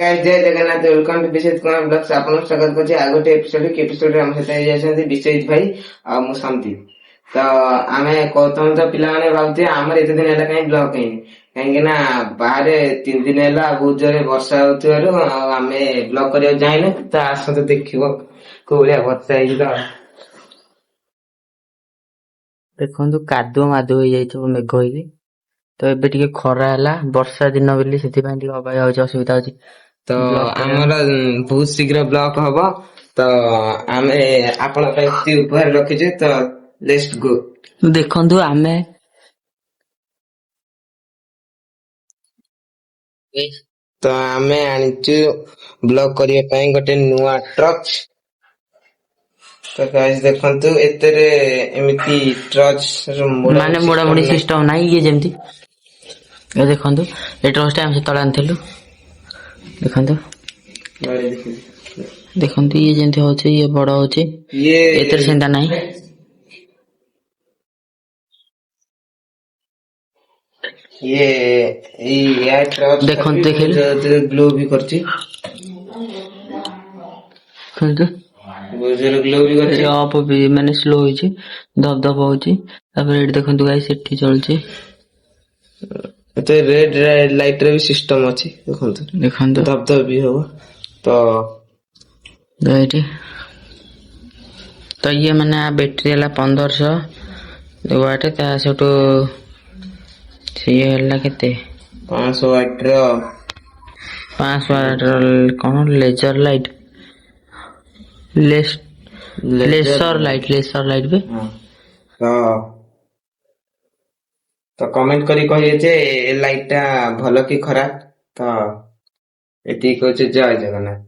Guys जय Jagannath welcome to Vishesh Kumar blogs आपन स्वागत करछि आ गोटे एपिसोड हम सहित जायछन्ती विश्वजित भाई आ मु शांति तो आमे कोतम तो पिला माने भाबते हमर एते दिन एला कहीं ब्लॉग कहीं कहीं ना बाहर 3 दिन एला बहुत जोरे वर्षा होतिवारु आमे ब्लॉग करियो जाइने तो आसो तो देखिबो कोलिया वर्षा हेइ तो देखंतु कादो मादो होई जाइछो मेघ होई तो एबे टिके खरा हला वर्षा दिन बेली सेति पय टिके अबाय होछ असुविधा होछि तो हमर बहुत शीघ्र ब्लॉक हबो तो आमे आपण पे उपहार रखिजे तो लेट्स गो देखंतु आमे तो आमे आनिचु ब्लॉक करिया पय गोटे नुवा ट्रक तो गाइस देखंतु एतरे एमिति ट्रच माने मोडा मोडी सिस्टम नाही ये जेमति ए देखंतु ए ट्रच टाइम से तळा आनथिलु देखंतु देखंतु ये जेमति होचे ये बड़ होचे ये एतरे सेंदा नाही ये एयर ट्रच देखंतु देखिल ग्लो भी करछि देखंतु बुझर ग्लो भी करछि अप भी माने स्लो होछि धब धब होछि तापर एट देखंतु गाइस एठी चलछि रेड लाइट रे भी सिस्टम अछि देखंतु देखंतु धब धब भी हो तो एठी तो ये माने बैटरी हला 1500 वाट ता सेटो ये हला केते 500 वाट रो 500 वाट कोन लेजर लाइट लेसर लाइट बे तो कमेंट करी कहिए जे ए लाइट ता भलो की खराब तो एती कहै छै जय जगन्नाथ।